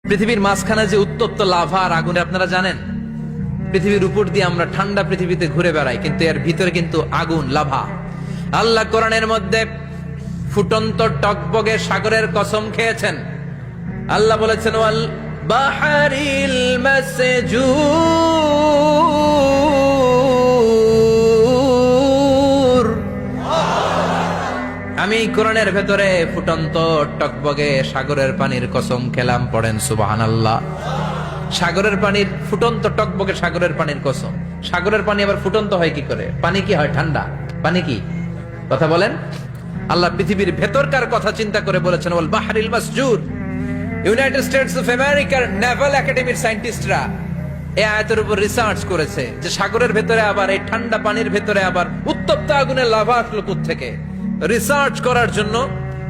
পৃথিবীর মাঝখানে যে উত্তপ্ত লাভা আর আগুন আপনারা জানেন, পৃথিবীর উপর দিয়ে আমরা ঠান্ডা পৃথিবীতে ঘুরে বেড়াই, কিন্তু এর ভিতরে কিন্তু আগুন, লাভা। আল্লাহ কোরআনের মধ্যে ফুটন্ত টকবগে সাগরের কসম খেয়েছেন। আল্লাহ বলেছেন ওয়াল বাহরিল মাসজুর, আমি কোরআনের ভেতরে ফুটন্ত টকবগে সাগরের পানির কসম খেলাম। পড়েন সুবহানাল্লাহ। সাগরের পানির ফুটন্ত টকবগে সাগরের পানির কসম। সাগরের পানি আবার ফুটন্ত হয় কি করে? পানি কি হয়? ঠান্ডা। পানি কি? কথা বলেন। আল্লাহ পৃথিবীর ভেতরকার কথা চিন্তা করে বলেছেন ওয়াল বাহরিল মাসজুর। ইউনাইটেড স্টেটস অফ আমেরিকার নেভাল একাডেমির সায়েন্টিস্টরা এই আয়াতের উপর রিসার্চ করেছে যে সাগরের ভেতরে আবার এই ঠান্ডা পানির ভেতরে আবার উত্তপ্ত আগুনের লাভা আসলো কোত্থেকে। রিসার্চ করার জন্য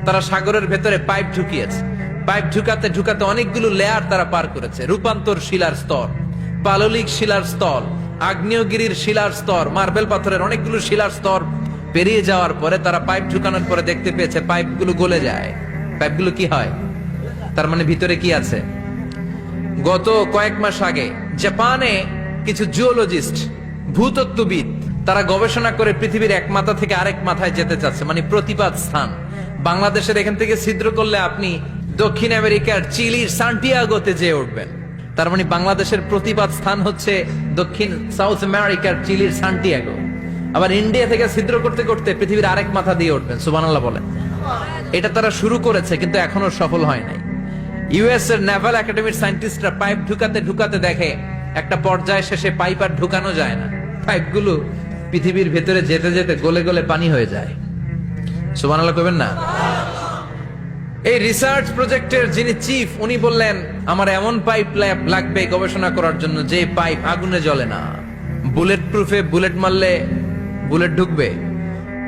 তারা সাগরের ভেতরে পাইপ ঢুকিয়েছে। পাইপ ঢুকাতে ঢুকাতে অনেকগুলো লেয়ার তারা পার করেছে। রূপান্তর শিলার স্তর, পাললিক শিলার স্তর, আগ্নেয়গিরির শিলার স্তর, মার্বেল পাথরের অনেকগুলো শিলার স্তর পেরিয়ে যাওয়ার পরে তারা পাইপ ঢুকানোর পরে দেখতে পেয়েছে পাইপগুলো গলে যায়। পাইপগুলো কি হয়? তার মানে ভিতরে কি আছে? গত কয়েক মাস আগে জাপানে কিছু জিওলজিস্ট, ভূতত্ত্ববিদ, তারা গবেষণা করে পৃথিবীর এক মাথা থেকে আরেক মাথায় যেতে চাচ্ছে, মানে প্রতিপাদ স্থান। বাংলাদেশের এখান থেকে ছিদ্র করলে আপনি দক্ষিণ আমেরিকার চিলির সান্টিয়াগোতে যেয়ে উঠবেন। তার মানে বাংলাদেশের প্রতিপাদ স্থান হচ্ছে দক্ষিণ সাউথ আমেরিকার চিলির সান্টিয়াগো। আবার ইন্ডিয়া থেকে ছিদ্র করতে করতে পৃথিবীর আরেক মাথা দিয়ে উঠবেন। সুবহানাল্লাহ বলেন। এটা তারা শুরু করেছে কিন্তু এখনো সফল হয় নাই। ইউএস এর নেভাল একাডেমির সায়েন্টিস্টরা পাইপ ঢুকাতে ঢুকাতে দেখে একটা পর্যায় শেষে পাইপ আর ঢুকানো যায় না। পাইপগুলো পৃথিবীর ভেতরে যেতে যেতে গলে গলে পানি হয়ে যায়। সুবহানাল্লাহ কইবেন না? এই রিসার্চ প্রজেক্টের যিনি চিফ, উনি বললেন আমার এমন পাইপ লাগবে গবেষণা করার জন্য যে পাইপ আগুনে জ্বলে না। বুলেট প্রুফে বুলেট মারলে বুলেট ঢুকবে।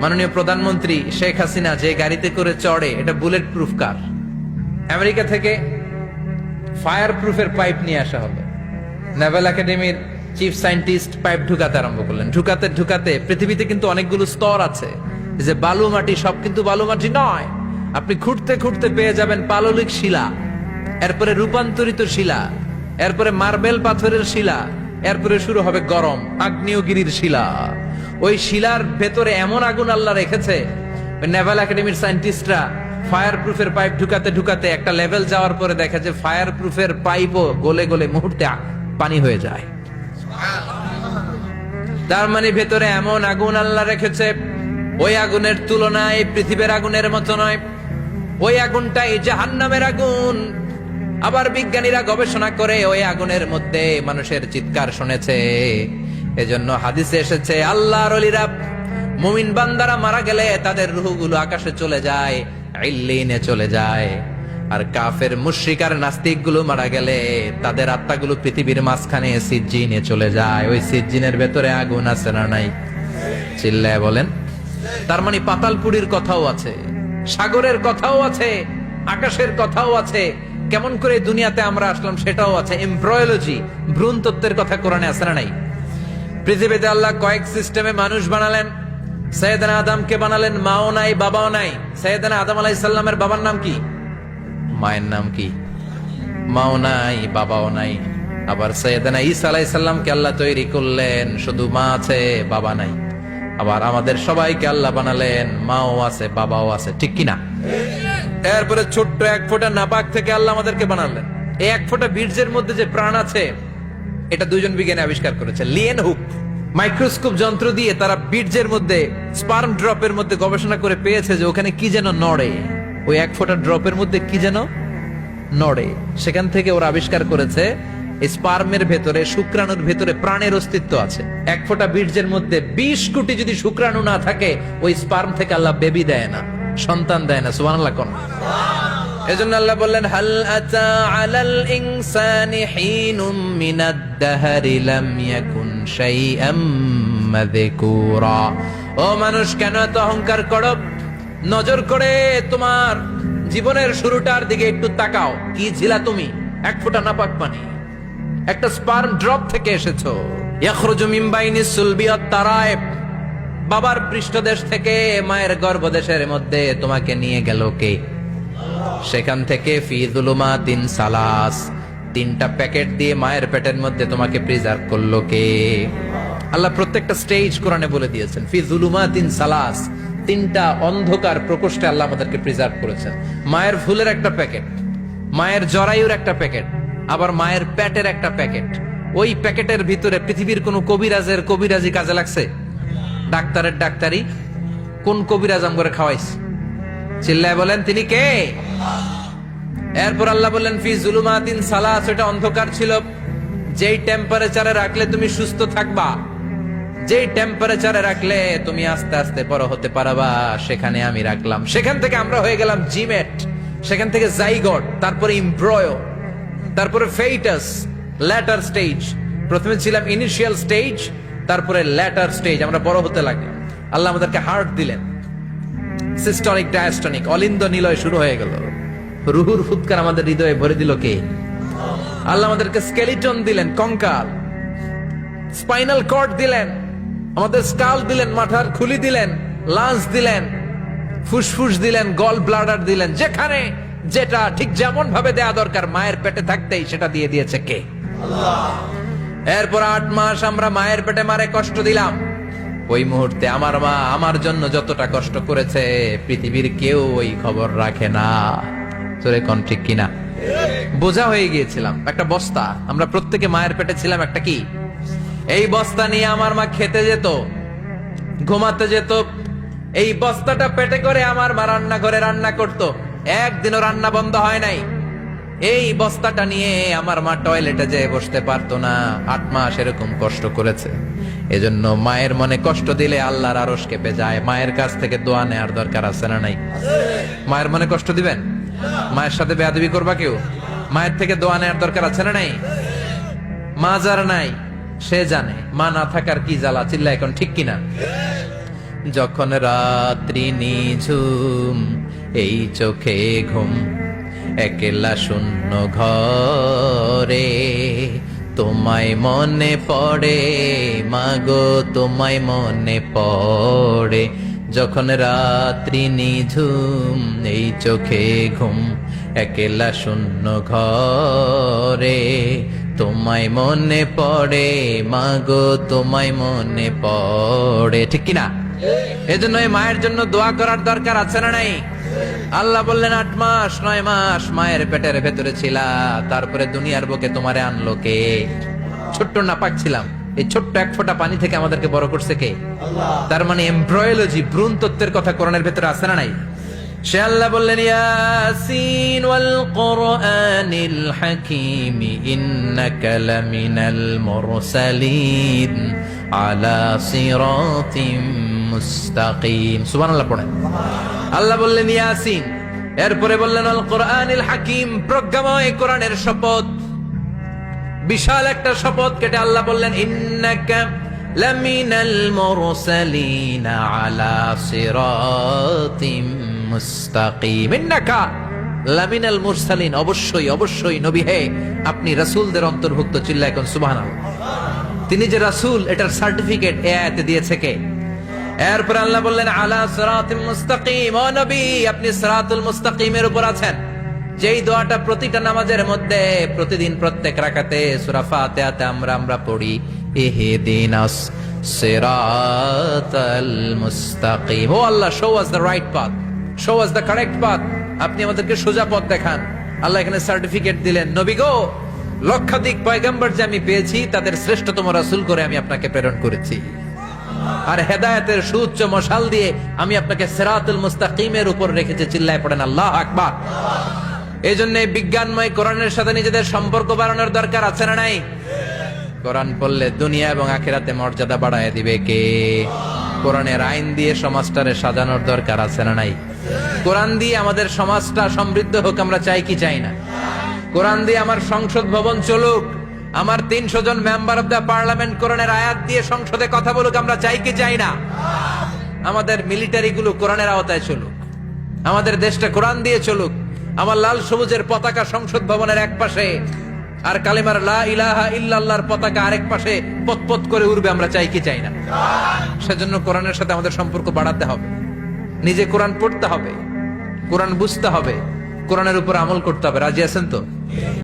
মাননীয় প্রধানমন্ত্রী শেখ হাসিনা যে গাড়িতে করে চড়ে, এটা বুলেট প্রুফ কার? আমেরিকা থেকে ফায়ার প্রুফের পাইপ নিয়ে আসা হলো। নেভাল একাডেমির চিফ সায়েন্টিস্ট পাইপ ঢুকাতে আরম্ভ করলেন। ঢুকাতে ঢুকাতে পৃথিবীতে কিন্তু অনেকগুলো স্তর আছে। যে বালু মাটি, সব কিন্তু বালু মাটি নয়। আপনি খুঁড়তে খুঁড়তে পেয়ে যাবেন পাললিক শিলা, এরপরে রূপান্তরিত শিলা, এরপরে মার্বেল পাথরের শিলা, এরপরে শুরু হবে গরম আগ্নেয়গিরির শিলা। ওই শিলার ভেতরে এমন আগুন আল্লাহ রেখেছে, ওই নেভাল একাডেমির সায়েন্টিস্টরা ফায়ার প্রুফের পাইপ ঢুকাতে ঢুকাতে একটা লেভেল যাওয়ার পরে দেখে যে ফায়ার প্রুফের পাইপও গলে গলে মুহূর্তে পানি হয়ে যায়। তার মানে ভেতরে এমন আগুন আল্লাহ রেখেছে, ওই আগুনের তুলনায় পৃথিবীর আগুনের মতো নয়। ওই আগুনটাই জাহান্নামের আগুন। আবার বিজ্ঞানীরা গবেষণা করে ওই আগুনের মধ্যে মানুষের চিৎকার শুনেছে। এজন্য হাদিসে এসেছে আল্লাহর ওলিরা, মুমিন বান্দারা মারা গেলে তাদের রূহগুলো আকাশে চলে যায়, ইল্লিনে চলে যায়। আর কাফের মুশরিক আর নাস্তিক গুলো মারা গেলে তাদের আত্মাগুলো পৃথিবীর মাঝখানে সিজ্জিনে চলে যায়। ওই সিজ্জিনের ভেতরে আগুন আছে না নাই? চিল্লায় বলেন। তার মানে পাতালপুরীর কথাও আছে, সাগরের কথাও আছে, আকাশের কথাও আছে। কেমন করে দুনিয়াতে আমরা আসলাম সেটাও আছে। এমব্রয়োলজি, ভ্রূণ তত্ত্বের কথা কোরআনে আছে না নাই? পৃথিবীতে আল্লাহ কয়েক সিস্টেমে মানুষ বানালেন। সৈয়দনা আদমকে বানালেন, মাও নাই বাবাও নাই। সৈয়দনা আদম আলাইহিস সালামের বাবার নাম কি? মায়ের নাম কি? মাও নাই বাবাও নাই। আবার সৈয়দনা ঈসা আলাইহিস সালামকে আল্লাহ তৈরি করলেন, শুধু মা আছে বাবা নাই। আবার আমাদের সবাইকে আল্লাহ বানালেন, মাও আছে বাবাও আছে, ঠিক কিনা? এরপরে ছোট্ট এক ফোঁটা নাপাক থেকে আল্লাহ আমাদেরকে বানালেন। এই এক ফোঁটা বীর্যের মধ্যে যে প্রাণ আছে, এটা দুইজন বিজ্ঞানী আবিষ্কার করেছে। লিয়েন হুক মাইক্রোস্কোপ যন্ত্র দিয়ে তারা বীর্যের মধ্যে, স্পার্ম ড্রপের মধ্যে গবেষণা করে পেয়েছে যে ওখানে কি যেন নড়ে। ওই এক ফোঁটা ড্রপের মধ্যে কি যেন নড়ে। সেখান থেকে ওরা আবিষ্কার করেছে এই স্পার্মের ভেতরে, শুক্রাণুর ভেতরে প্রাণের অস্তিত্ব আছে। এক ফোঁটা বীর্যের মধ্যে 20 কোটি যদি শুক্রাণু না থাকে, ওই স্পার্ম থেকে আল্লাহ বেবি দেয় না, সন্তান দেয় না। সুবহানাল্লাহ কোন? এজন্য আল্লাহ বললেন হাল আতা আলাল ইনসানি হিনুম মিনাদ দাহরি লাম ইয়াকুন শাইআম মাযকুরা। ও মানুষ, কেন এত অহংকার করো? নজর করে তোমার জীবনের শুরুটার দিকে একটু তাকাও। কি ছিলা তুমি? এক ফোঁটা নাপাক পানি, একটা স্পার্ম ড্রপ থেকে এসেছো। ইয়াখরুজু মিন বাইনিস সুলবি ওয়াত তারায়েব। বাবার পৃষ্ঠদেশ থেকে মায়ের গর্ভদেশের মধ্যে তোমাকে নিয়ে গেল কে? সেখান থেকে ফি যুলুমাতিন সালাস, তিনটা প্যাকেট দিয়ে মায়ের পেটের মধ্যে তোমাকে প্রিজার্ভ করলো কে? আল্লাহ প্রত্যেকটা স্টেজ কোরআনে বলে দিয়েছেন। ফি যুলুমাতিন সালাস, তিনটা অন্ধকার প্রকোষ্ঠে আল্লাহ আমাদেরকে প্রিজার্ভ করেছেন। মায়ের ফুলের একটা প্যাকেট, মায়ের জরায়ুর একটা প্যাকেট, আবার মায়ের পেটের একটা প্যাকেট। ওই প্যাকেটের ভিতরে পৃথিবীর কোন কবিরাজের কবিরাজি কাজে লাগছে? ডাক্তারের ডাক্তারি কোন কবিরাজ আমগরে খাওয়াইছে? চিল্লায় বলেন তিনি কে? এরপর আল্লাহ বললেন ফি যুলুমাতিন সালাস, এটা অন্ধকার ছিল। যেই টেম্পারেচারে রাখলে তুমি সুস্থ থাকবা, যেই টেম্পারেচারে রাখলে তুমি আস্তে আস্তে বড় হতে পারবা, সেখানে আমি রাখলাম। সেখান থেকে আমরা হয়ে গেলাম জিমেট, সেখান থেকে জাইগট, তারপরে ইমব্রয়ো, তারপরে ফেইটাস, ল্যাটার স্টেজ। প্রথমে ছিলাম ইনিশিয়াল স্টেজ, তারপরে ল্যাটার স্টেজ, আমরা বড় হতে লাগলাম। আল্লাহ আমাদেরকে হার্ট দিলেন, সিস্টনিক ডায়াস্টনিক, অলিন্দ নিলয় শুরু হয়ে গেল। রুহুর ফুৎকার আমাদের হৃদয়ে ভরে দিল কে? আল্লাহ আমাদেরকে স্কেলিটন দিলেন, কঙ্কাল, স্পাইনাল কর্ড দিলেন, আমাদের স্কাল দিলেন, মাথার খুলি দিলেন, লাঞ্চ দিলেন, ফুসফুস দিলেন, গল ব্লাডার দিলেন। যেখানে যেটা ঠিক যেমন ভাবে দেয়া দরকার মায়ের পেটে থাকতেই সেটা দিয়ে দিয়েছে কে? এরপর 8 মাস আমরা মায়ের পেটে মারে কষ্ট দিলাম। ওই মুহূর্তে আমার মা আমার জন্য যতটা কষ্ট করেছে পৃথিবীর কেউ ওই খবর রাখে না। তোরে কোন ঠিক কিনা? বোঝা হয়ে গিয়েছিলাম, একটা বস্তা। আমরা প্রত্যেকে মায়ের পেটে ছিলাম একটা কি, এই বস্তা নিয়ে আমার মা খেতে যেত, ঘুমাতে যেত। এই বস্তাটা পেটে করে আমার মা রান্না করে রান্না করত। একদিনও রান্না বন্ধ হয় নাই। এই বস্তাটা নিয়ে আমার মা টয়লেটে যেয়ে বসতে পারতো না। 8 মাস এরকম কষ্ট করেছে। এজন্য মায়ের মনে কষ্ট দিলে আল্লাহর আরশ কেঁপে যায়। মায়ের কাছ থেকে দোয়া নেওয়ার দরকার আছে না নাই? মায়ের মনে কষ্ট দিবেন? মায়ের সাথে বেয়াদবি করবা কেউ? মায়ের থেকে দোয়া নেওয়ার দরকার আছে না নাই? মা যার নাই সে জানে মা না থাকার কি জ্বালা। চিল্লা এখন ঠিক কিনা? যখন রাত্রি নিঝুম, এই চোখে ঘুম, একলা শূন্য ঘরে, তোমায় মনে পড়ে মাগো, তোমায় মনে পড়ে। যখন রাত্রি নিঝুম, এই চোখে ঘুম, একলা শূন্য ঘরে, তোমায় মনে পড়ে মাগো, তোমায় মনে পড়ে। ঠিক কিনা? এজন্য এই মায়ের জন্য দোয়া করার দরকার আছে না নাই? আল্লাহ বললেন 8 মাস 9 মাস মায়ের পেটের ভেতরে ছিলা, তারপরে দুনিয়ার বুকে তোমারে আনলো কে? ছোট্ট নাপাক ছিলাম, এই ছোট্ট এক ফোঁটা পানি থেকে আমাদেরকে বড় করছে কে? তার মানে এমব্রয়োলজি, ভ্রূণ তত্ত্বের কথা কোরআনের ভেতরে আছে না নাই? সে আল্লাহ বললেন ইয়াসিন ওয়াল কোরআনিল হাকীম ইন্নাকা লামিনাল মুরসালিন আলা সিরাতিম মুস্তাকিম। সুবহানাল্লাহ পড়েন। আল্লাহ বললেন ইয়াসিন, এরপরে বললেন আল কোরআনিল হাকীম, প্রজ্ঞাময় কোরআনের শপথ। বিশাল একটা শপথ কেটে আল্লাহ বললেন ইন্নাকা লামিনাল মুরসালিন আলা সিরাতিম মুস্তাকিম। ইন্নাকা লামিনাল মুরসালিন, অবশ্যই অবশ্যই নবী হে আপনি রাসূলদের অন্তর্ভুক্ত। চিল্লা এখন সুবহানাল্লাহ। তিনি যে রাসূল এটার সার্টিফিকেট এই আয়াতে দিয়েছে কে? এরপর আল্লাহ বললেন আলা সিরাতিম মুস্তাকিম, ও নবী আপনি সিরাতুল মুস্তাকিমের উপর আছেন। যেই দোয়াটা প্রতিটা নামাজের মধ্যে প্রতিদিন প্রত্যেক রাকাতে সূরা ফাতিহাতে আমরা পড়ি, ইহদিনাস সিরাতাল মুস্তাকিম। ও Allah, show us the right path, show us the correct path. আপনি আমাদেরকে সোজা পথ দেখান। আল্লাহ এখানে সার্টিফিকেট দিলেন, নবী গো, লক্ষাধিক পয়গম্বর যে আমি পেয়েছি তাদের শ্রেষ্ঠতম রাসূল করে আমি আপনাকে প্রেরণ করেছি। আর হেদায়েতের সুউচ্চ মশাল দিয়ে আমি আপনাকে সিরাতুল মুস্তাকিমের উপর রেখেছি। চিল্লায় পড়েন আল্লাহু আকবার। এই জন্য বিজ্ঞানময় কোরআনের সাথে নিজেদের সম্পর্ক বাড়ানোর দরকার আছে না নাই? কোরআন পড়লে দুনিয়া এবং আখিরাতে মর্যাদা বাড়ায় দিবে কে? কোরআনের আইন দিয়ে সমাজটারে সাজানোর দরকার আছে না নাই? কোরআন দিয়ে আমাদের সমাজটা সমৃদ্ধ হোক আমরা চাই কি চাই না? কোরআন দিয়ে আমার সংসদ ভবন চলুক, আমার 300 জন মেম্বার অব দ্য পার্লামেন্ট কোরআনের আয়াত দিয়ে সংসদে কথা বলুক আমরা চাই কি চাই না? আমাদের মিলিটারি গুলো কোরআনের আওতায় চলুক, আমাদের দেশটা কোরআন দিয়ে চলুক। আমার লাল সবুজের পতাকা সংসদ ভবনের এক পাশে, আর কালিমার লা ইলাহা ইল্লাল্লাহর পতাকা আরেক পাশে পতপত করে উড়বে আমরা চাই কি চাই না? সেজন্য কোরআনের সাথে আমাদের সম্পর্ক বাড়াতে হবে। নিজে কোরআন পড়তে হবে, কোরআন বুঝতে হবে, কোরআনের উপর আমল করতে হবে। রাজি আছেন তো?